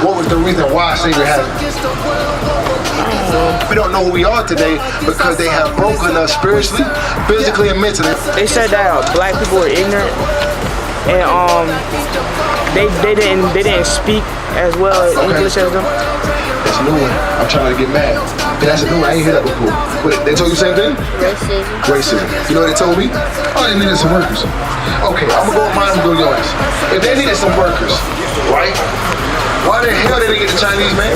What was the reason why slavery happened? We don't know who we are today because they have broken us spiritually, physically, and mentally. They said that black people were ignorant, and they didn't speak as well as English as them. That's a new one. I'm trying to get mad. That's a new one. I ain't hear that before. Wait, they told you the same thing? Racism. You know what they told me? Oh, they needed some workers. Okay, I'm gonna go with mine, I'm gonna go with yours. If they needed some workers, right? Why the hell did they get the Chinese man?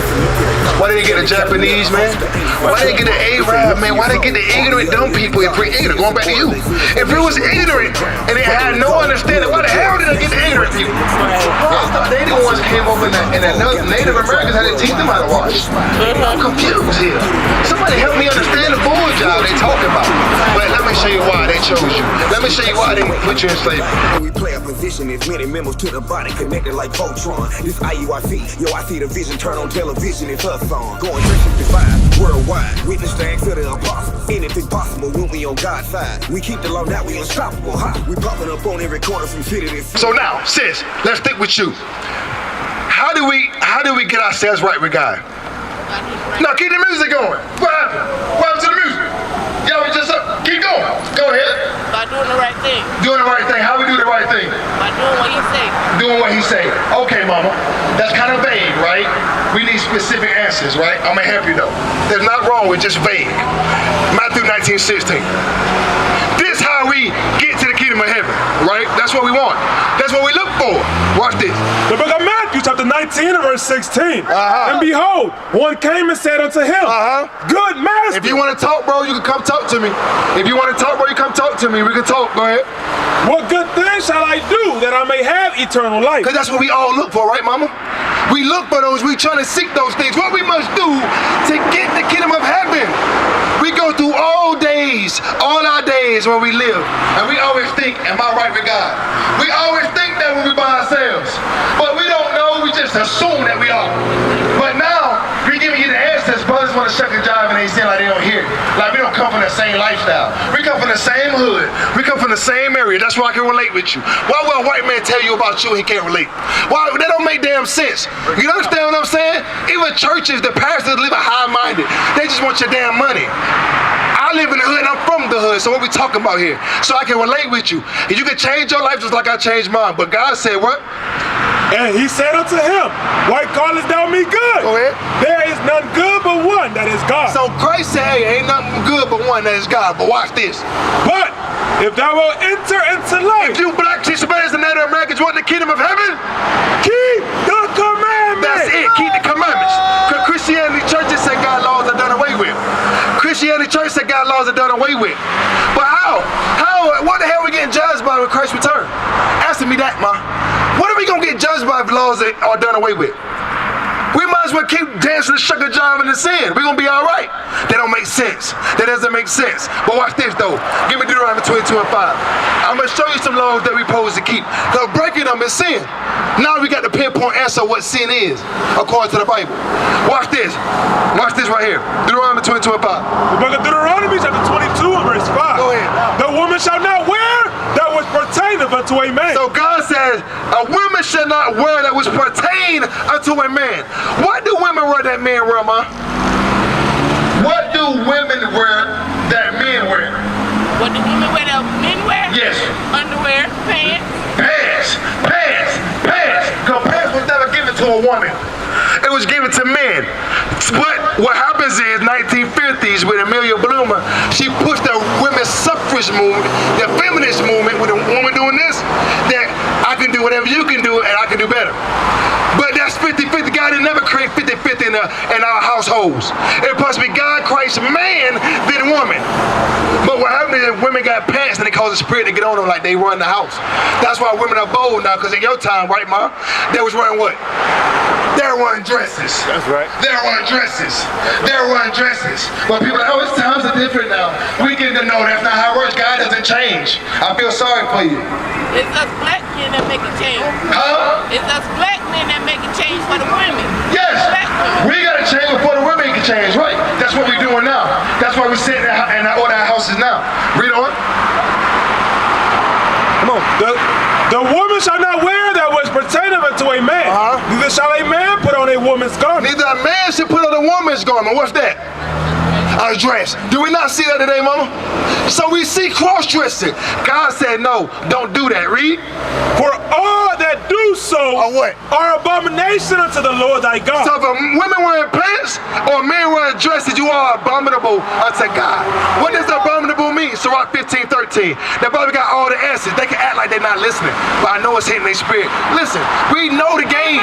Why did they get the Japanese man? Why did they get the Arab man? Why did they get the ignorant dumb people if we're ignorant? Going back to you. If it was ignorant and they had no understanding, why the hell did they get the ignorant people? I thought they the ones came up and the Native Americans had to teach them how to wash. I'm confused here. Somebody help me understand the bull job they talking about. But let me show you why they chose you. Let me show you why they put you in slavery. We play a position, it's many members to the body connected like Voltron. This IUIC, yo, I see the vision turn on television, it's us on. Going 365 worldwide, witness things to the impossible. Anything possible when we on God's side. We keep the law now, we unstoppable. We popping up on every corner from city to city. So now, sis, let's stick with you. How do we get ourselves right with God? Now keep the music going. What happened? What happened to the music? Y'all just keep going. Go ahead. By doing the right thing. Doing the right thing. How we do the right thing? By doing what he say. Doing what he say. Okay, mama. That's kind of vague, right? We need specific answers, right? I'm gonna help you though. There's not wrong with just vague. Matthew 19:16. This how we get to the kingdom of heaven, right? That's what we want. That's what we look for. Watch this. The book of Matthew, chapter 19 and verse 16. And behold, one came and said unto him, Good master. If you want to talk, bro, you can come talk to me. If you want to talk, bro, you come talk to me. We can talk. Go ahead. What good thing shall I do that I may have eternal life? Because that's what we all look for, right, mama? We look for those. We trying to seek those things. What we must do to get the kingdom of heaven. We go through all our days where we live, and we always think, am I right with God? We always think that when we by ourselves, but we don't know, we just assume that we are. But now, we giving you the answers. Brothers want to shuck and jive and they seem like they don't hear it. Like we don't come from the same lifestyle. We come from the same hood. We come from the same area. That's why I can relate with you. Why will a white man tell you about you and he can't relate? Why? That don't make damn sense. You understand what I'm saying? Even churches, the pastors live high-minded. They just want your damn money. I live in the hood and I'm from the hood, so what we talking about here? So I can relate with you. And you can change your life just like I changed mine. But God said what? And he said unto him, Why callest thou me good? Go ahead. There is none good but one, that is God. So Christ said, hey, ain't nothing good but one, that is God. But watch this. But if thou wilt enter into life, if you black Hispanics and Native Americans want the kingdom of heaven, keep the commandments. That's it. Keep the commandments. Because Christianity churches say God laws are done away with. Christianity church said God laws are done away with. But how? What the hell are we getting judged by when Christ return? Answer me that, ma. What are we gonna get judged by if laws are done away with? We might as well keep dancing the sugar jive in the sin. We're gonna be all right. That don't make sense. That doesn't make sense. But watch this though. Give me Deuteronomy 22 and 5. I'm gonna show you some laws that we supposed to keep. Because breaking them is sin. Now we got the pinpoint answer what sin is, according to the Bible. Watch this. Watch this right here. Deuteronomy 22 and 5. The book of Deuteronomy, chapter 22 and verse 5. Go ahead. The woman shall not wear that which pertaineth unto a man. So God says, a woman shall not wear that which pertain unto a man. What do women wear that men wear, ma? What do women wear that men wear? What do women wear that men wear? Yes. Underwear, pants. Pants. Because pants was never given to a woman. It was given to men. But what happens is 1950s with Amelia Bloomer, she pushed the women's suffrage movement, the feminist movement with a woman doing this, that I can do whatever you can do and I can do better. But that's 50-50. God didn't never create 50-50 in our households. It must be God, Christ, man, then woman. But what happened is women got pants and they cause the spirit to get on them like they run the house. That's why women are bold now, because in your time, right, ma, they was wearing what? They're wearing dresses. That's right. They're wearing dresses. They're wearing dresses. But people are like, oh, it's times are different now. We get to know that's not how it works. God doesn't change. I feel sorry for you. It's us black men that make a change. Huh? It's us black men that make a change for the women. Yes. Black women. We got to change before the women can change, right? That's what we're doing now. That's why we're sitting in all our houses now. Read on. Come on. The woman shall not wear that which pertaineth unto a man. Neither shall a man put on a woman's garment. Neither a man should put on a woman's garment. What's that? A dress. Do we not see that today, mama? So we see cross-dressing. God said, no, don't do that. Read. For all that do so Or what? are abomination unto the Lord thy God. So if a women wearing pants or a man wearing dresses, you are abominable unto God. What does abominable mean? Sirach 15:13. That brother got all the answers. They can act like they're not listening, but I know it's hitting their spirit. Listen, we know the game.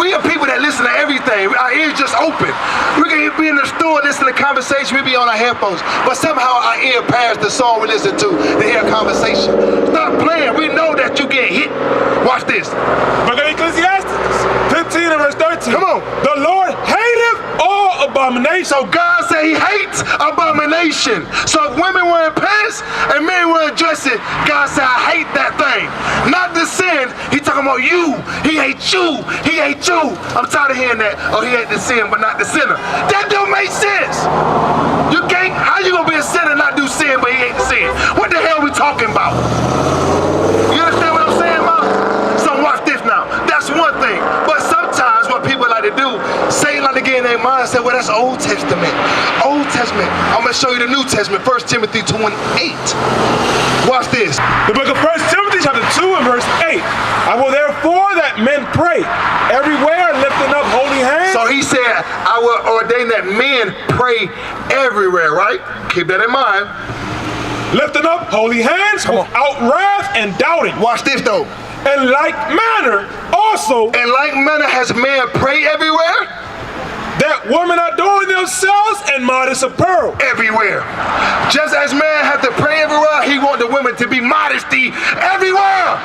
We are people that listen to everything. Our ears just open. We can be in the store listening to conversation. We be on our headphones, but somehow our ear past the song we listen to hear a conversation. Stop playing. We know that you get hit. Watch this. Look at Ecclesiastes 15 and verse 13. Come on. The Lord hateth all abomination. So God said he hates abomination. So if women wearing pants and men wearing dresses, God said I hate that thing. Not the sin. He talking about you. He hates you. He hates you. I'm tired of hearing that. Oh, he hates the sin but not the sinner. That don't make sense. You can't. How you gonna be a sinner and not do sin but he hates the sin? What the hell are we talking about? You understand what I'm saying, Mom? So watch this now. That's one thing. But sometimes what people like to do, say like to get in their mind, say, well, that's Old Testament. Old Testament. I'm going to show you the New Testament, 1 Timothy 2:8. Watch this. The book of 1 Timothy chapter 2 and verse 8. I will therefore that men pray everywhere, lifting up holy hands. So he said, I will ordain that men pray everywhere, right? Keep that in mind. Lifting up holy hands without wrath and doubting. Watch this though. In like manner also In like manner has man pray everywhere? that women adorn themselves in modest apparel. Everywhere. Just as man have to pray everywhere, he want the women to be modesty everywhere.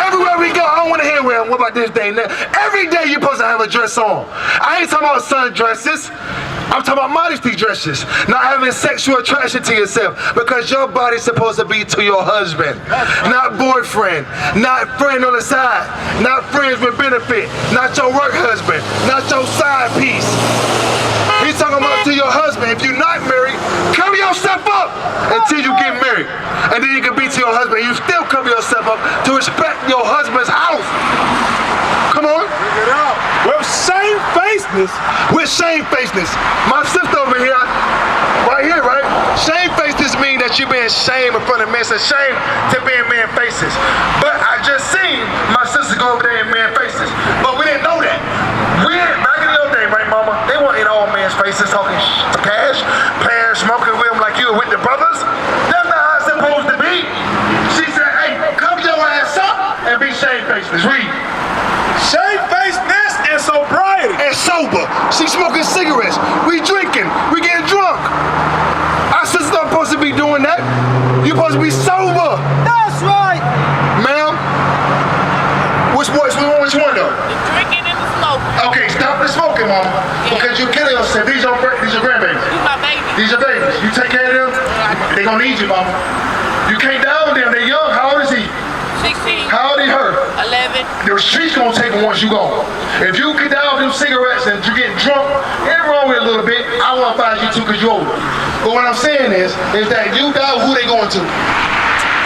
Everywhere we go, I don't want to hear, well, what about this day and that? Every day you're supposed to have a dress on. I ain't talking about sundresses. I'm talking about modesty dresses. Not having sexual attraction to yourself, because your body's supposed to be to your husband, not boyfriend, not friend on the side, not friends with benefit, not your work husband, not your side piece. He's talking about to your husband. If you're not married, cover yourself up until you get married. And then you can be to your husband. You still cover yourself up to respect your husband's house. Come on. With shamefacedness. With shamefacedness. My sister over here, right here, right? Shamefacedness means that you're being shamed in front of men. It's a shame to be in men's faces. But I just seen my sister go over there in men's faces. But we didn't know that. Back in the old day, right, mama? They weren't in all men's faces talking cash, playing, smoking with them like you were with the brothers. That's not how it's supposed to be. She said, hey, cover your ass up and be shamefacedness. Read. Shamefacedness and sobriety. And sober. She smoking cigarettes. We drinking. We getting drunk. Our sisters aren't supposed to be doing that. You're supposed to be sober. That's right. Ma'am, which one though? The drinking and the smoking. Okay, stop the smoking, mama. Because you're killing yourself. These are grandbabies. These my babies. These are babies. You take care of them, they gonna need you, mama. You can't down with them. They're young. How old is he? 16. How old is her? 11. The streets gonna take them once you go. If you get down with them cigarettes and you're getting drunk, ain't wrong with it a little bit. I wanna find you too because you're older. But what I'm saying is that you die, who they going to?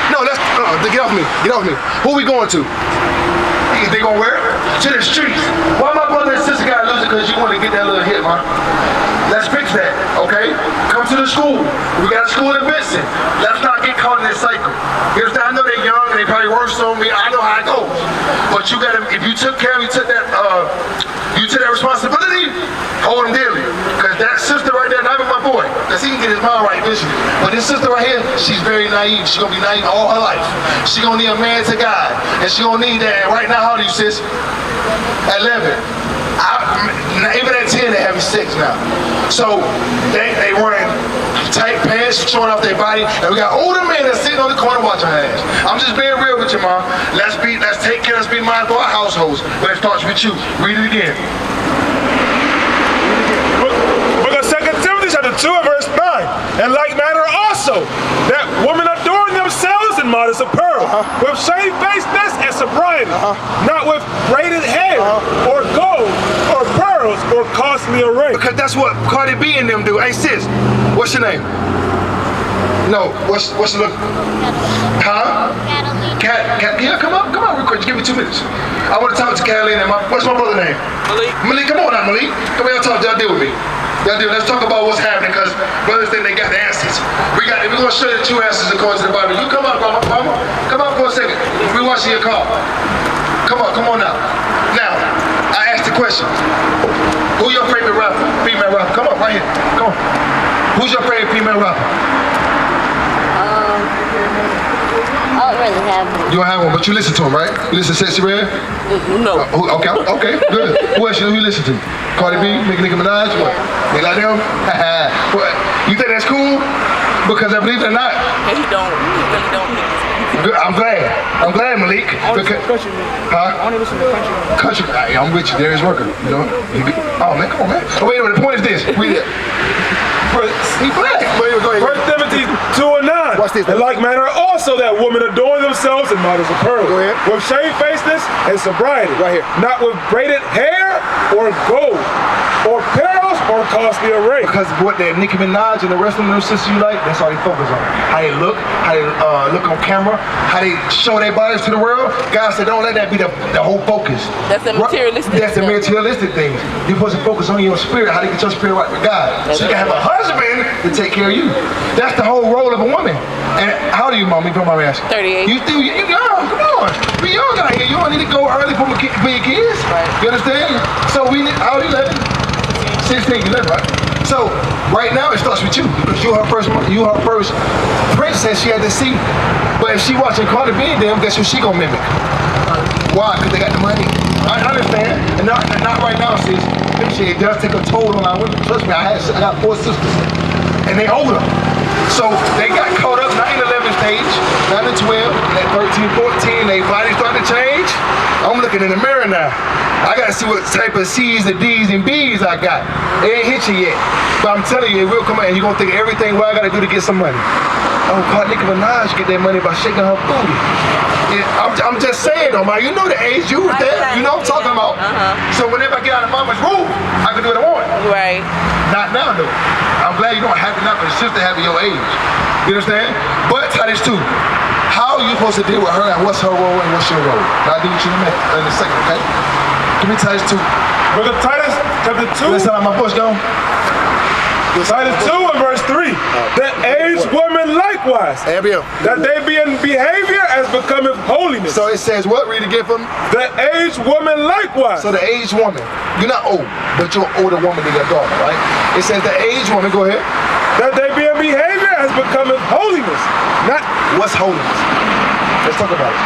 No, let's get off me. Get off me. Who we going to? They gonna where? To the streets. Why my brother and sister gotta lose it because you want to get that little hit, man? Let's fix that, okay? Come to the school. We got a school in Vincent. Let's not get caught in this cycle. Because I know they're young and they probably worse on me. I know how it goes. But you gotta, if you took care of, you took that responsibility, hold them dearly. Because that sister right there, not even my boy, because he can get his mind right eventually. But this sister right here, she's very naive. She's gonna be naive all her life. She's gonna need a man to guide. And she's gonna need that. And right now, how old are you, sis? 11. Even at 10, they're having sex now. So they wearing tight pants, showing off their body, and we got older men that's sitting on the corner watching her ass. I'm just being real with you, Mom. Let's take care, let's be mindful of our households. But it starts with you. Read it again. Book of 2 Timothy chapter 2 and verse 9. In like manner also, that women adorn themselves in modest apparel, with shamefacedness and sobriety, not with braided hair, or gold, or pearls, or costly array. Because that's what Cardi B and them do. Hey sis, what's your name? No, what's the look? Huh? Catalina. Yeah, come on real quick. Just give me 2 minutes. I want to talk to Kathleen and what's my brother's name? Malik, come on now, Malik. Come here, y'all deal with me. Let's talk about what's happening, because brothers think they got the answers. We're gonna show you the true answers according to the Bible. You come up, mama. Come up for a second. We're watching your car. Come on now. Now, I asked the question. Who your favorite rapper? Female rapper. Come on, right here. Come on. Who's your favorite female rapper? I don't really have one. You don't have one, but you listen to him, right? You listen to Sexy Red? No. Okay, good. Who else you listen to? Cardi B, Nicki Minaj, what? They like them? What? You think that's cool? Because I believe it or not. He really don't. Good. I'm glad, Malik. I only listen to country. Country. I'm with you. Darius Rucker. You know? Oh man, come on, man. Oh, wait a minute. The point is this. Read it. He black. Go ahead. 1 Timothy 2:9. Watch this. In like manner also that women adorn themselves in matters of pearl. Go ahead. With shamefacedness and sobriety. Right here. Not with braided hair or gold or pearls or costly array. Because what that Nicki Minaj and the rest of them sisters you like, that's all they focus on. How they look, how they look on camera, how they show their bodies to the world. God said, don't let that be the whole focus. That's the materialistic. That's the materialistic things. You're supposed to focus on your spirit, how to get your spirit right with God. So you can have a husband to take care of you. That's the whole role of a woman. And how old are you, Mom? You don't mind me asking? 38. You young, come on. We young out here. You don't need to go early for your kids. Right. You understand? So how old are you 11? 16, 11, right? So right now it starts with you, because you her first princess she had to see. But if she watching Cardi B, then guess who she gonna mimic? Why? Because they got the money. I understand, and not right now, sis. It does take a toll on our women. Trust me, I got 4 sisters, and they older. So they got caught up, not in the 11th stage, not in 12, at 13, 14, they body starting to change. I'm looking in the mirror now. I gotta see what type of C's and D's and B's I got. It ain't hit you yet. But I'm telling you, it will come out and you're gonna think everything what I gotta do to get some money. Oh, God, Nicki Minaj get that money by shaking her booty. I'm just saying though, man, you know the age you was there. You know what I'm talking about. So whenever I get out of mama's room, I can do what I want. Right. Not now though. I'm glad you don't have enough for your sister having your age. You understand? But Titus 2, how are you supposed to deal with her and what's her role and what's your role? I'll do what you in a second, okay? Give me Titus 2. Brother Titus chapter 2. Let's have my voice go. Titus 2 and verse 3. The aged woman likewise, Abiel. that they be in behavior as becometh holiness. So it says what? Read again for me. The aged woman likewise. So the aged woman, you're not old, but you're an older woman than your daughter, right? It says the aged woman, go ahead. That they be in behavior as becometh holiness. Not What's holiness? Let's talk about it.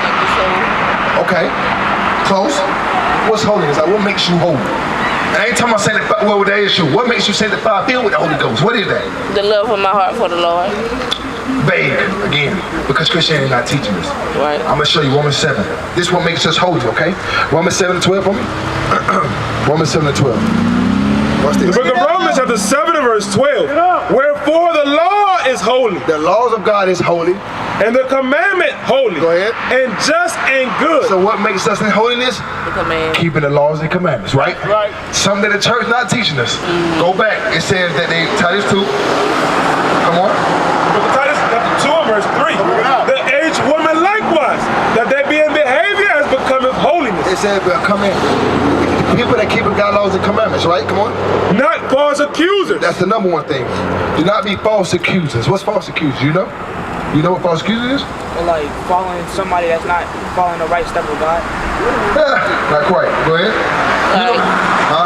Okay, close. What's holiness? Like, what makes you holy? I ain't talking about sanctified. Well, that is true. What makes you sanctified? Filled with the Holy Ghost. What is that? The love of my heart for the Lord. Vague again, because Christianity is not teaching us. Right. I'm gonna show you Romans 7. This is what makes us holy, okay? Romans 7:12 for me. Romans 7:12. Watch the this. book of Romans chapter 7 and verse 12. Wherefore the law is holy, The laws of God is holy. and the commandment holy, Go ahead. and just and good. So what makes us in holiness? The command. Keeping the laws and commandments, right? Right. Something that the church not teaching us. Go back. It says that they Titus 2. Come on. Book of Titus chapter 2 and verse 3. The aged woman likewise, that they be in behavior as becometh holiness. It said come in. People that keep God's laws and commandments, right? Come on. Not false accusers. That's the number one thing. Do not be false accusers. What's false accusers? You know? You know what false accusers is? Or like following somebody that's not following the right step of God. Not quite. Go ahead. Like,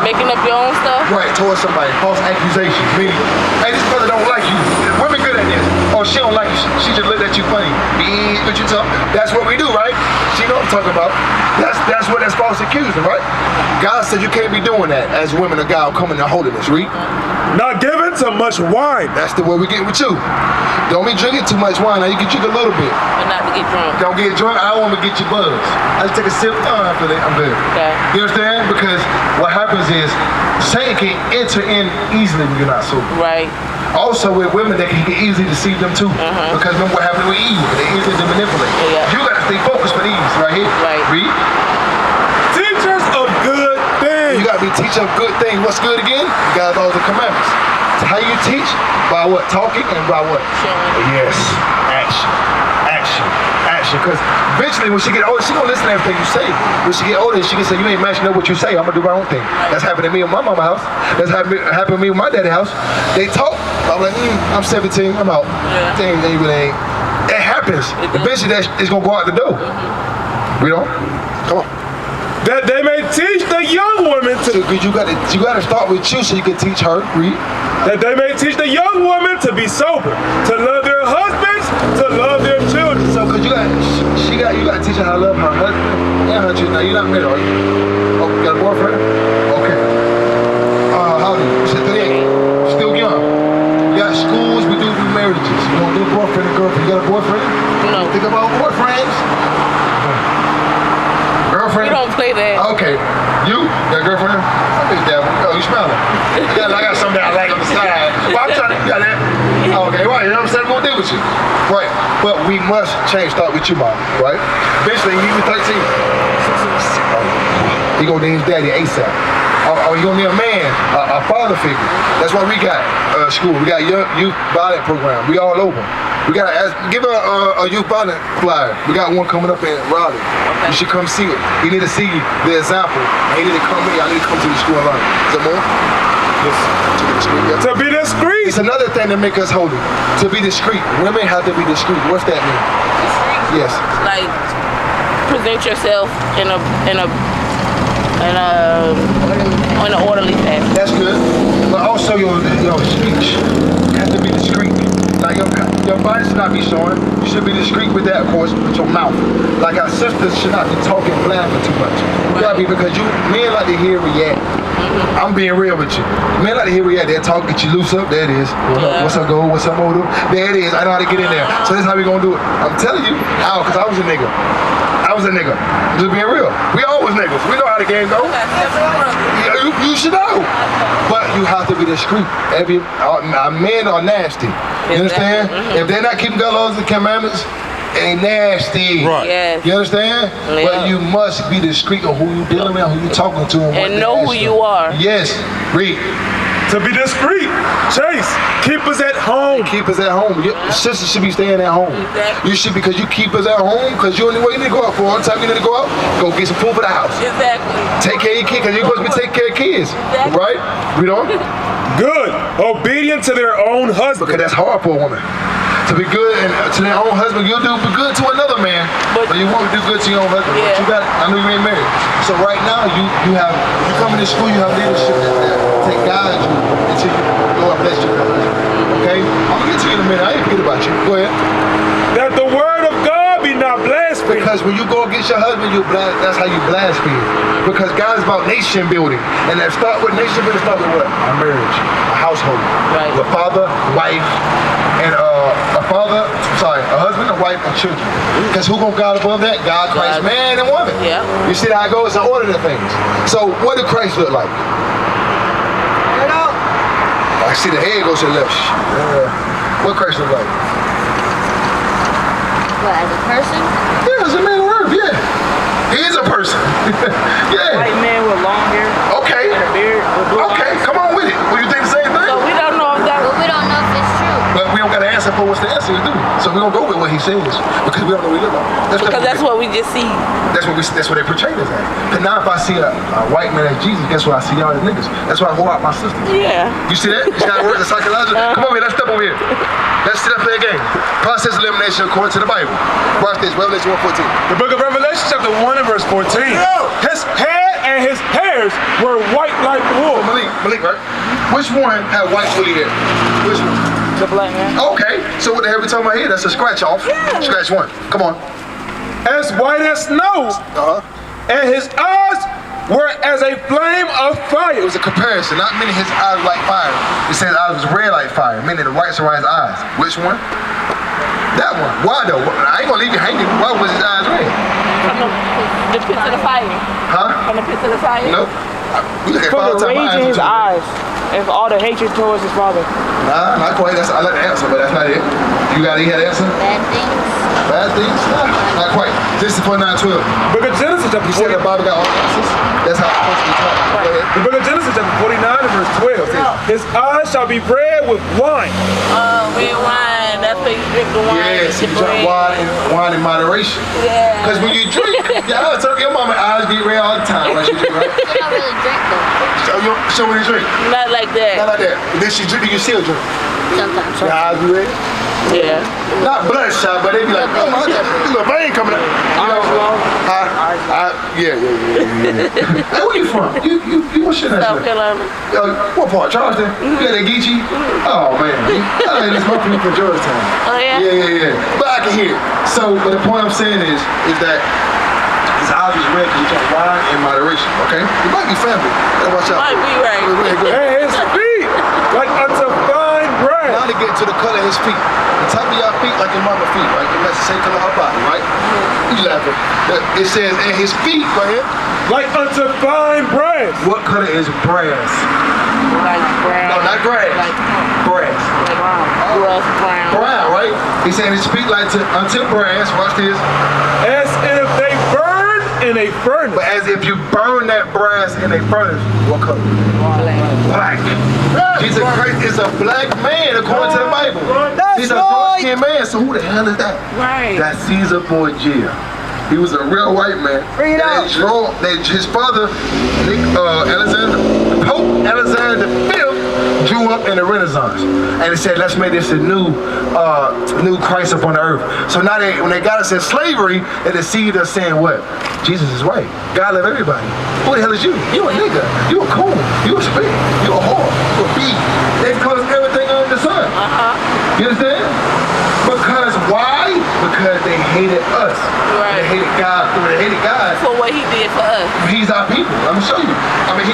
making up your own stuff. Right, towards somebody. False accusations. Meaning, hey, this brother don't like you. Women good at this. Oh, she don't like you. She just looked at you funny. What you talk? That's what we do, right? She know what I'm talking about. That's what that's false accusing, right? God said you can't be doing that as women of God coming to holiness. Read. Not given to much wine. That's the way we get with you. Don't be drinking too much wine. Now you can drink a little bit. But not to get drunk. Don't get drunk. I don't want to get you buzzed. I just take a sip. After that, I'm good. Okay. You understand? Because what happens is Satan can enter in easily when you're not sober. Right. Also with women, they can easily deceive them too. Because remember what happened with Eve? They easy to manipulate. Yeah. You got to stay focused for these right here. Right. Read. Teachers of good things. You got to be teaching of good things. What's good again? God's laws and commandments. How you teach? By what? Talking and by what? Showing. Yes. Action. action. Because eventually, when she get older, she gonna listen to everything you say. When she get older, she can say, "You ain't matching up what you say. I'm gonna do my own thing." That's happened to me in my mama house. That's happened to me in my daddy house. They talk. I'm like, I'm 17. I'm out. Yeah. Thing they really ain't. It happens. Eventually, it's gonna go out the door. You know? Come on. That they may teach the young women to. Because you gotta start with you so you can teach her. Read. That they may teach the young women to be sober, to love their husbands, to love their children. So, cause you gotta teach her how to love her husband and her children. Now you're not married, are you? Oh, you got a boyfriend? Okay. How old are you? You said 38. Still young. You got schools, we do marriages. You don't do boyfriend and girlfriend. You got a boyfriend? No. Think about boyfriends. Girlfriend? You don't play that. Okay. You got a girlfriend? Something's devil. Oh, you smelling? I got something I like on the side. Well, I'm trying to get that. Okay, right. You know what I'm saying? I'm gonna deal with you. Right. But we must change. Start with you, mom. Right? Eventually, you be 13. He gonna need his daddy ASAP. Or you gonna need a man, a father figure. That's why we got school. We got youth violent program. We all over. We gotta give her a youth violent flyer. We got one coming up in Raleigh. You should come see it. You need to see the example. And you need to come here. I need to come to the school and learn. Is that more? Yes. To be discreet. It's another thing that make us holy. To be discreet. Women have to be discreet. What's that mean? Yes. Like present yourself in an orderly fashion. That's good. But also your speech has to be discreet. Like your body should not be showing. You should be discreet with that, of course, with your mouth. Like our sisters should not be talking blabbing too much. You gotta be, because men like to hear react. I'm being real with you. Men like to hear react. They'll talk, get you loose up. There it is. What's her goal? What's her motive? There it is. I know how to get in there. So this is how we gonna do it. I'm telling you how, because I was a nigga. Just being real. We always niggas. We know how the game goes. You should know. But you have to be discreet. Men are nasty. You understand? If they're not keeping the laws and commandments, they nasty. Right. Yes. You understand? Yeah. But you must be discreet of who you dealing with, who you talking to, And know who you are. Yes. Read. To be discreet. Chase. Keep us at home. Keep us at home. Your sister should be staying at home. Exactly. You should, because you keep us at home, because you only way you need to go out for. One time you need to go out, go get some food for the house. Exactly. Take care of your kids, because you're supposed to be taking care of kids. Exactly. Right? Read on. Good. Obedient to their own husband. Because that's hard for a woman. To be good and to their own husband, you'll do good to another man, but you won't do good to your own husband. Yeah. But I know you ain't married. So right now, you come into school, you have leadership that take guide you until you go and bless your husband. Okay? I'm gonna get to you in a minute. I ain't forget about you. Go ahead. That the word of God be not blasphemed. Because when you go against your husband, that's how you blaspheme. Because God is about nation building. And that start with nation building, start with what? A marriage, a household. Right. A father, wife, and a husband, a wife, and children. Because who gonna God above that? God, Christ, man, and woman. Yeah. You see how it goes? It's an order to things. So what did Christ look like? I see the head goes to the left. What Christ look like? What, as a person? Yeah, as a man on earth, yeah. He is a person. Yeah. White man with long hair Okay. and a beard with blue Okay, eyes. come on with it. Well, you think the same thing? So we don't know if that But we don't know if it's true. But we don't got an answer for what's the answer to do. So we don't go with what he says because we don't know what we live on. because that's what we just see. That's what they portray us as. Cause now if I see a white man as Jesus, guess what? I see y'all as niggas. That's why I hold out my sisters. Yeah. You see that? You see how it works? The psychological. Come over here. Let's step over here. Let's sit up play a game. Process elimination according to the Bible. Watch this. Revelation 1:14. The book of Revelation chapter 1 and verse 14. His head and his hairs were white like wool. Malik, right? Which one had white woolly hair? Which one? The black man. Okay. So what the hell we talking about here? That's a scratch off. Yeah. Scratch one. Come on. As white as snow. And his eyes were as a flame of fire. It was a comparison, not meaning his eyes like fire. It says eyes was red like fire, meaning the whites around his eyes. Which one? That one. Why though? I ain't gonna leave you hanging. Why was his eyes red? From the pit to the fire. Huh? From the pit to the fire. No. We look at From Father the time, my rage in his too. eyes and all the hatred towards his father. Nah, not quite. I like the answer, but that's not it. You got the answer? Bad things. Bad things? Nah, not quite. This is 49:12. Book of Genesis chapter You said 40. the Bible got all the answers? That's how it's supposed to be taught. Go ahead. The book of Genesis chapter 49 and verse 12 says, his eyes shall be red with wine. Red wine. wine. That's where you drink the wine. Yes, eat you the drink bread. wine in moderation. Yeah. Because when you drink, your mama eyes get red all the time, right? She drink, right? She don't really drink though. So when you drink, Not like that. not like that. Then she drink, you still drink. Sometimes. Your eyes be red. Yeah. Not bloodshot, but they be like, oh my, this little vein coming up. You know, yeah. Hey, where you from? You what's your South name? Carolina. What part? Charleston? You got that Geechee? Oh man, I ain't my people from Georgetown. Oh yeah? Yeah. But I can hear it. So, but the point I'm saying is that his eyes was red because you drink wine in moderation, okay? You might be family. Gotta watch out. Might be right. Hey, his feet, like unto fine bread. Now to get to the color of his feet. The top of your feet like your mama's feet, right? That's the same color of her body, right? You laughing. It says, and his feet, go ahead. Like unto fine bread. What color is brass? Like brown. No, not grass. Like Brass. rough brown. Brown, right? He's saying his feet like unto brass. Watch this. As if they burn in a furnace. But as if you burn that brass in a furnace, what color? Black. Jesus Christ is a black man according to the Bible. He's a dark-skinned man, so who the hell is that? Right. That's Caesar Borgia. He was a real white man. Bring it out. His father, Pope Alexander V, drew up in the Renaissance, and it said, "Let's make this a new Christ upon the earth." So now when they got us in slavery, they deceived us saying what? Jesus is white. God love everybody. Who the hell is you? You a nigga. You a coon. You a spit. You a whore. You a bee. They call us everything under the sun. You understand? Because why? Because they hated us. Right. They hated God. When they hated God, For what he did for us. he's our people. I'm gonna show you. I mean,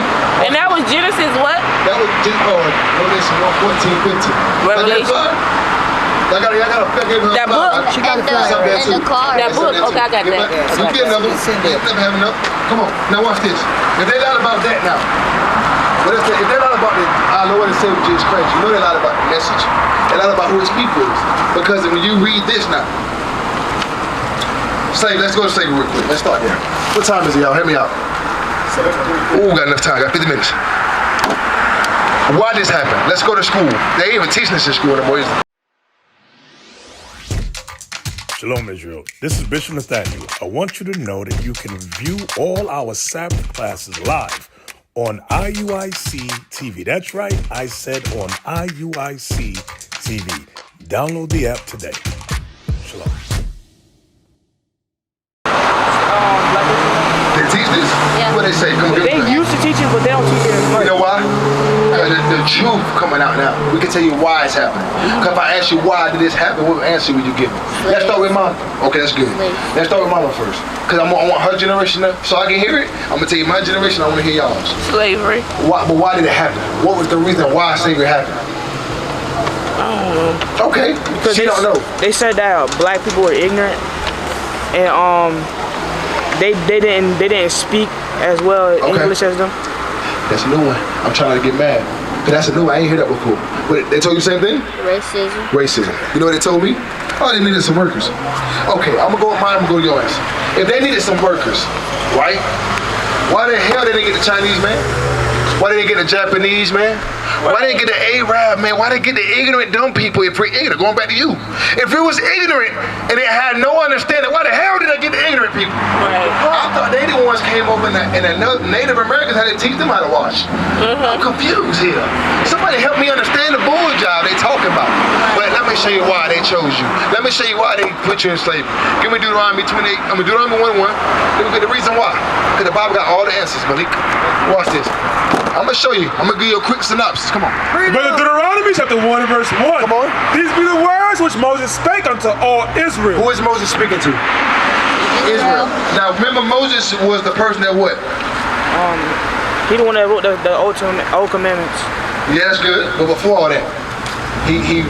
And that was Genesis what? that was just Revelation 1:14-15. Revelation. I got a That book? And the car. That book? Okay, I got that. So you get another. You never have enough. Come on. Now watch this. If they lied about that now, if they lied about our Lord and Savior Jesus Christ, you know they lied about the message. They lied about who his people is. Because when you read this now, let's go to slavery real quick. Let's start there. What time is it, y'all? Help me out. Ooh, got enough time. Got 50 minutes. Why this happened? Let's go to school. They ain't even teaching this in school anymore. Shalom, Israel. This is Bishop Nathaniel. I want you to know that you can view all our Sabbath classes live on IUIC TV. That's right, I said on IUIC TV. Download the app today. Shalom. They teach this? Yeah. What they say? Come on, They used to teach it, but they don't teach it you anymore. know why? The truth coming out now. We can tell you why it's happening. Because if I ask you why did this happen, what answer would you give me? Let's start with mama. Okay, that's good. Let's start with mama first. Because I want her generation to, so I can hear it. I'm going to tell you my generation, I want to hear y'all's. Slavery. But why did it happen? What was the reason why slavery happened? I don't know. Okay, Because she don't know. They said that black people were ignorant, and they didn't speak as well English as them. That's a new one. I'm trying to get mad. Cause that's a new one. I ain't heard that before. But they told you the same thing? Racism. You know what they told me? Oh, they needed some workers. Okay, I'm gonna go with mine, I'm gonna go to your answer. If they needed some workers, right? Why the hell didn't they get the Chinese man? Why didn't they get the Japanese man? Why didn't they get the Arab man? Why didn't they get the ignorant dumb people if we're ignorant? Going back to you. If it was ignorant and it had no understanding, why the hell did I get the ignorant people? Right. I thought they the ones came over and Native Americans had to teach them how to wash. I'm confused here. Somebody help me understand the bull job they talking about. But let me show you why they chose you. Let me show you why they put you in slavery. Give me Deuteronomy 28. I'm gonna Deuteronomy 1:1. Let me get the reason why. Because the Bible got all the answers, Malik. Watch this. I'm gonna show you. I'm gonna give you a quick synopsis. Come on. But in Deuteronomy chapter 1 and verse 1. Come on. These be the words which Moses spake unto all Israel. Who is Moses speaking to? Israel. Now remember, Moses was the person that what? He the one that wrote the Old Commandments. Yeah, that's good. But before all that, he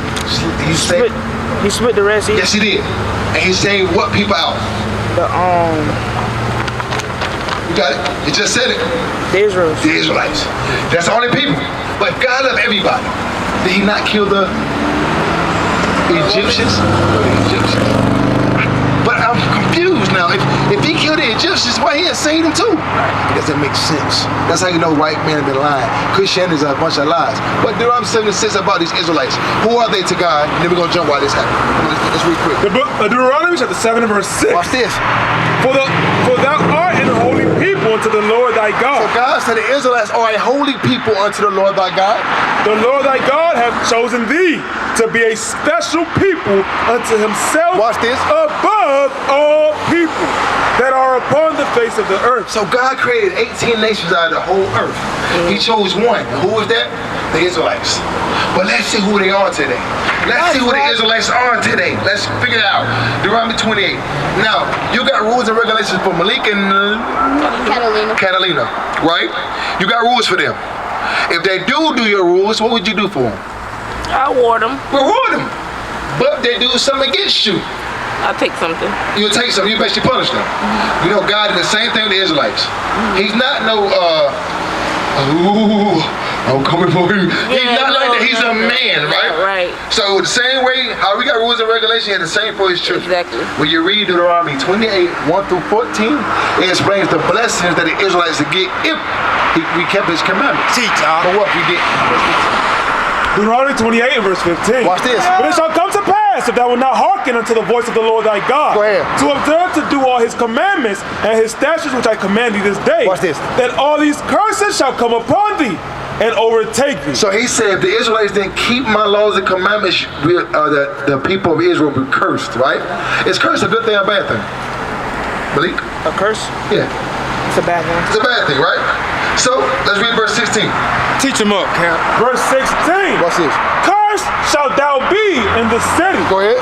split the Red Sea. Yes, he did. And he saved what people out? You got it? You just said it. The Israelites. The Israelites. That's the only people. But God loved everybody. Did he not kill the Egyptians? No, the Egyptians. But I'm confused now. if he killed the Egyptians, why he ain't saved them too? It doesn't make sense. That's how you know white men have been lying. Christianity is a bunch of lies. But Deuteronomy 7:6 about these Israelites. Who are they to God? And then we're gonna jump while this happened. Let's read quick. The book of Deuteronomy chapter 7 and verse 6. Watch this. For thou art an holy people unto the Lord thy So God. God said the Israelites are a holy people unto the Lord thy God. The Lord thy God hath chosen thee to be a special people unto himself. Watch this. Above all people that are upon the face of the earth. So God created 18 nations out of the whole earth. He chose one. Who was that? The Israelites. But let's see who they are today. Let's see who the Israelites are today. Let's figure it out. Deuteronomy 28. Now, you got rules and regulations for Malik and Catalina, right? You got rules for them. If they do your rules, what would you do for them? I ward them. Reward them. But they do something against you. I'll take something. You'll take something, you basically punish them. You know, God did the same thing with the Israelites. He's not no, I'm coming for you. He's not like that. He's a man, right? Right. So the same way, how we got rules and regulations, he had the same for his children. Exactly. When you read Deuteronomy 28, 1 through 14, it explains the blessings that the Israelites would get if we kept his commandments. But what we did? Deuteronomy 28 and verse 15. Watch this. But it shall come to pass, if thou wilt not hearken unto the voice of the Lord thy God, Go ahead. to observe to do all his commandments and his statutes which I command thee this day, Watch this. that all these curses shall come upon thee and overtake thee. So he said, if the Israelites didn't keep my laws and commandments, the people of Israel will be cursed, right? Is curse a good thing or a bad thing? Malik? A curse? Yeah. It's a bad one. It's a bad thing, right? So, let's read verse 16. Teach him up, Cap. Verse 16. What's this? Cursed shalt thou be in the city, Go ahead.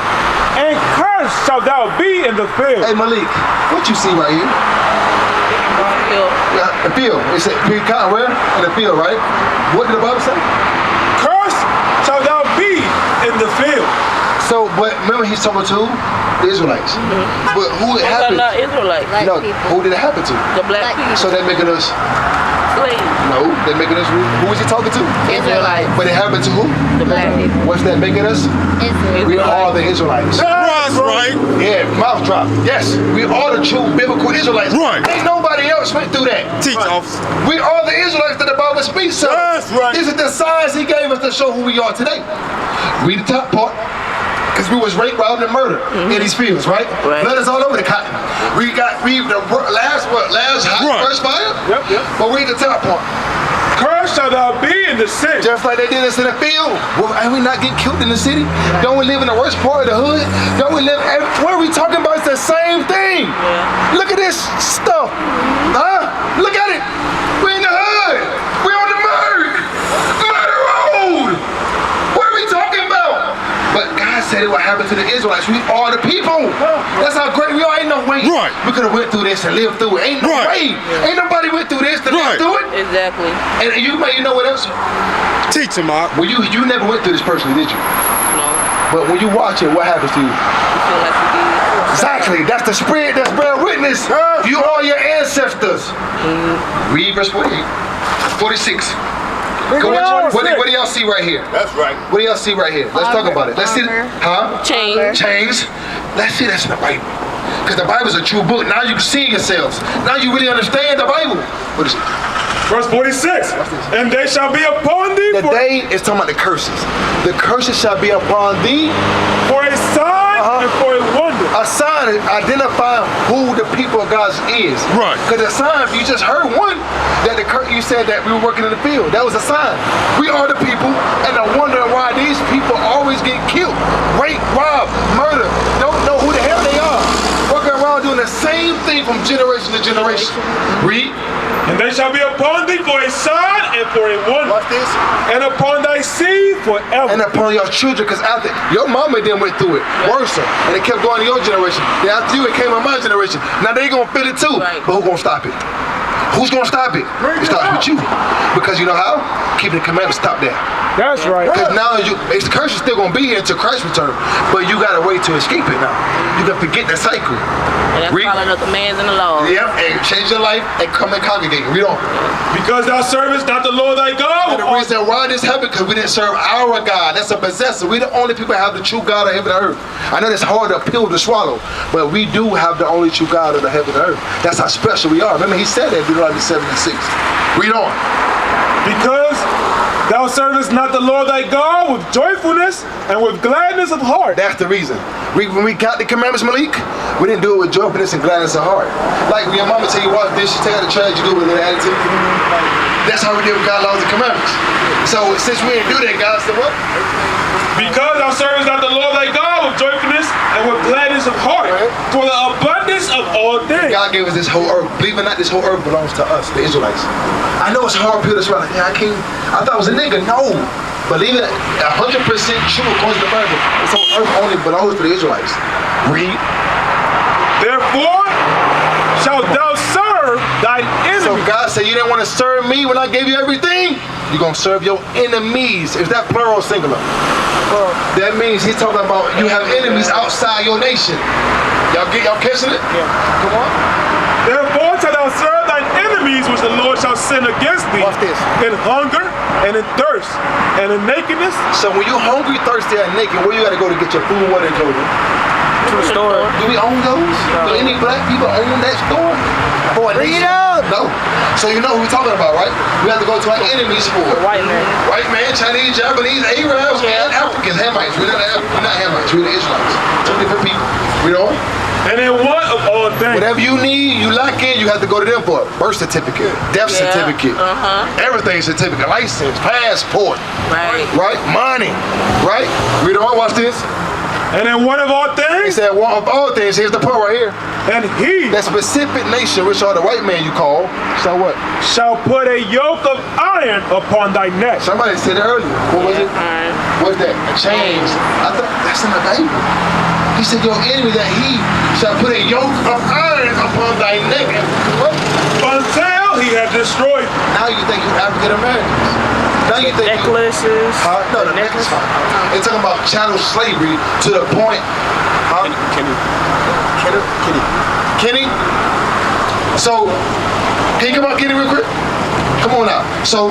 and cursed shalt thou be in the field. Hey, Malik, what you see right here? The field. It said, where? In the field, right? What did the Bible say? Cursed shalt thou be in the field. So, but remember he's talking to the Israelites. But who it Those are happened? not Israelites. No, who did it happen to? The black people. So they're making us, Slaves. no, they're making us, who was he talking to? Israelites. But it happened to who? The black people. What's that making us? We are the Israelites. That's right. Yeah, mouth drop. Yes, we are the true biblical Israelites. Right. Ain't nobody else went through that. Teach, officer. We are the Israelites that the Bible speaks of. That's right. This is the signs he gave us to show who we are today. Read the top part. Because we was raped, robbed, and murdered in these fields, right? Blood is all over the cotton. We read the last hot Right. first fire? Yep. But read the top part. Cursed shalt thou be in the city. Just like they did us in the field. Well, and we not get killed in the city? Don't we live in the worst part of the hood? Don't we live, what are we talking about? It's the same thing. Yeah. Look at this stuff. Huh? Look at it. We in the hood. We on the murder road. What are we talking about? But God said it would happen to the Israelites. We are the people. That's how great we are. Ain't no way Right. we could have went through this and lived through it. Ain't no way. Ain't nobody went through this to live Right. through it. Exactly. And you know what else? Teach him up. Well, you never went through this personally, did you? No. But when you watch it, what happens to you? You feel like you did. Exactly. That's the spirit that's bearing witness. You are your ancestors. Read verse 48. 46. Go what do y'all see right here? That's right. What do y'all see right here? Let's talk about it. Let's see. Huh? Change. Chains. Let's see that's in the Bible. Because the Bible is a true book. Now you can see yourselves. Now you really understand the Bible. What is it? Verse 46. And they shall be upon thee The day is talking about the curses. The curses shall be upon thee. for a sign and for a wonder. A sign identifying who the people of God is. Right. Because a sign, you just heard one, that you said that we were working in the field. That was a sign. We are the people, and I wonder why these people always get killed, raped, robbed, murdered. Don't know who the hell they are. Walking around doing the same thing from generation to generation. Read. And they shall be upon thee for a sign and for a wonder. Watch this. And upon thy seed forever. And upon your children, because after your mama then went through it, worse, and it kept going to your generation. Then after you, it came on my generation. Now they gonna feel it too, Right. but who gonna stop it? Who's gonna stop it? It starts with you, because you know how? Keeping the commandments, stop that. That's right. Because now the curse is still gonna be here until Christ return, but you gotta wait to escape it now. You can forget that cycle. And that's following the commands and the laws. Yep, and change your life and come and congregate. Read on. Because thou servest not the Lord thy God And the reason why this happened, because we didn't serve our God. That's a possessor. We the only people that have the true God of heaven and earth. I know that's hard to pill to swallow, but we do have the only true God of the heaven and earth. That's how special we are. Remember, he said that in Deuteronomy 76. Read on. Because thou servest not the Lord thy God with joyfulness and with gladness of heart. That's the reason. When we got the commandments, Malik, we didn't do it with joyfulness and gladness of heart. Like when your mama tell you wash dishes, take out the trash, you do it with an attitude. That's how we did with God's laws and commandments. So since we didn't do that, God said what? Because thou servest not the Lord thy God with joyfulness and with gladness of heart, for the abundance of all things. God gave us this whole earth. Believe it or not, this whole earth belongs to us, the Israelites. I know it's hard to peel this right. Yeah, I thought I was a nigga. No. Believe it, 100% true according to the Bible. This whole earth only belongs to the Israelites. Read. Therefore shalt thou serve thine enemies. So God said, you didn't want to serve me when I gave you everything? You're going to serve your enemies. Is that plural or singular? That means he's talking about you have enemies outside your nation. Y'all catching it? Yeah. Come on. Therefore shalt thou serve thine enemies which the Lord shall send against thee. Watch this. In hunger and in thirst and in nakedness. So when you're hungry, thirsty, and naked, where you got to go to get your food, water, and clothing? To the store. Do we own those? Do any black people own that store? For a nation? No. So you know who we're talking about, right? We have to go to our enemies for it. White man. White man, Chinese, Japanese, Arabs, and Africans, Hamites. We're not Hamites, we're the Israelites. Two different people. We don't? And in one of all things. Whatever you need, you lack in, you have to go to them for it. Birth certificate, death certificate, everything certificate, license, passport, right? Money, right? We don't watch this. And in one of all He things. said one of all things, here's the part right here. And he That specific nation, which are the white man you call, so what? shall put a yoke of iron upon thy neck. Somebody said it earlier. What was it? What's that? A chains. I thought that's in the Bible. He said your enemy that he shall put a yoke of iron upon thy neck. And what? Until he had destroyed. Now you think you African Americans. Now you think Necklaces. no, the necklace. They're talking about chattel slavery to the point. Kenny. So, can you come out, Kenny, real quick? Come on out. So,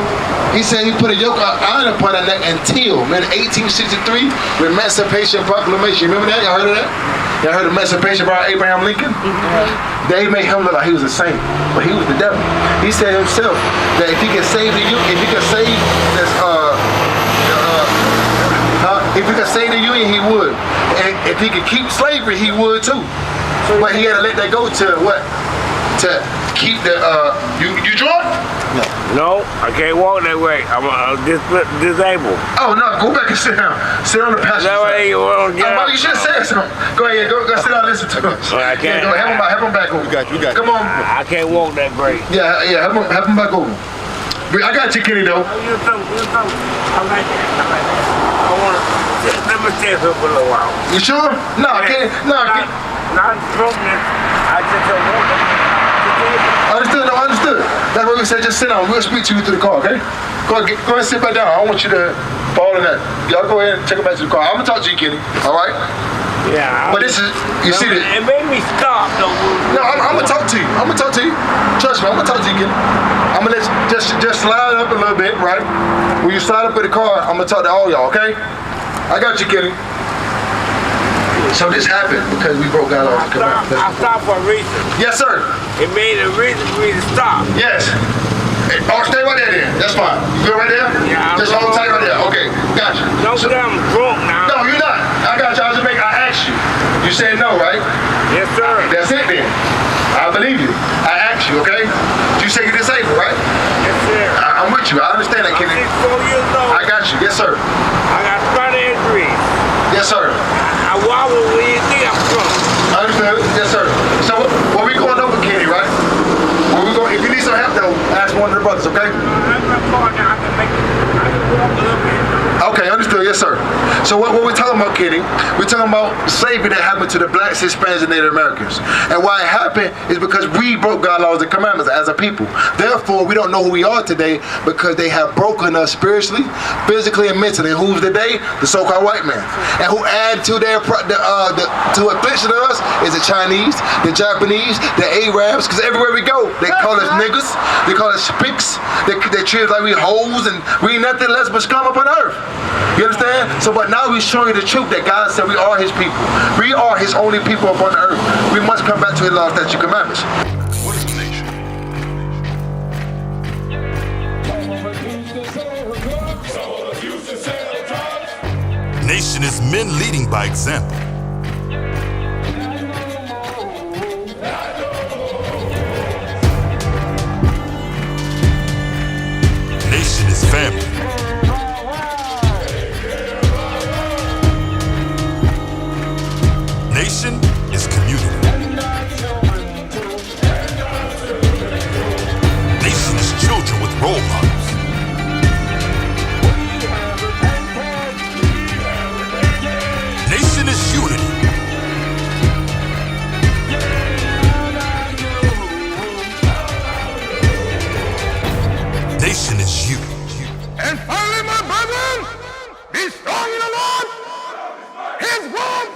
he said he put a yoke of iron upon her neck until, man, 1863, the Emancipation Proclamation. Remember that? Y'all heard of that? Y'all heard of Emancipation by Abraham Lincoln? They made him look like he was a saint, but he was the devil. He said himself that if he could save the youth, if he could save this, if he could save the Union, he would. And if he could keep slavery, he would too. But he had to let that go to what? To keep the, you drunk? No, I can't walk that way. I'm disabled. Oh no, go back and sit down. Sit on the passenger side. You should have said something. Go ahead, go sit down and listen to us. I can't. Go, have him back over. You got Come on. I can't walk that great. Yeah, have him back over. I got you, Kenny, though. You something. I'm like that. I want to, let me stay here for a little while. You sure? No, Kenny, Not broken. I just don't want to. Understood. That's what we said, just sit down. We'll speak to you through the car, okay? Go ahead and sit back down. I don't want you to fall in that. Y'all go ahead and take it back to the car. I'm going to talk to you, Kenny, all right? Yeah. But this is, you see this? It made me stop, though. No, I'm going to talk to you. Trust me, I'm going to talk to you, Kenny. I'm going to let you just slide up a little bit, right? When you slide up in the car, I'm going to talk to all y'all, okay? I got you, Kenny. So this happened because we broke God's laws and commandments. I stopped for a reason. Yes, sir. It made a reason for me to stop. Yes. Oh, stay right there then. That's fine. You good right there? Yeah. Just hold tight right there. Okay, gotcha. Don't say I'm drunk now. No, you're not. I got you. I asked you. You said no, right? Yes, sir. That's it then. I believe you. I asked you, okay? You say you're disabled, right? Yes, sir. I'm with you. I understand that, I'm Kenny. 64 years old. I got you. Yes, sir. I got spinal injuries. Yes, sir. I wobble when you think I'm drunk. I understand. Yes, sir. So what we going over, Kenny, right? If you need some help, though, ask one of the brothers, okay? I'm in my car now. I can walk a little bit. Okay, understood. Yes, sir. So what we're talking about, Kitty, we're talking about slavery that happened to the blacks, Hispanics, and Native Americans. And why it happened is because we broke God's laws and commandments as a people. Therefore, we don't know who we are today because they have broken us spiritually, physically, and mentally. And who's today? The so-called white man. And who add to their to affliction of us is the Chinese, the Japanese, the Arabs, because everywhere we go, they call us niggas, they call us spicks, they treat us like we hoes, and we ain't nothing less but scum upon earth. You understand? So, but now he's showing you the truth that God said we are his people. We are his only people upon the earth. We must come back to his laws, statutes, commandments. What is a nation? Nation is men leading by example. Nation is family. Nation is community. Nation is children with role models. Nation is unity. Nation is you. And finally, my brethren, be strong in the Lord. His word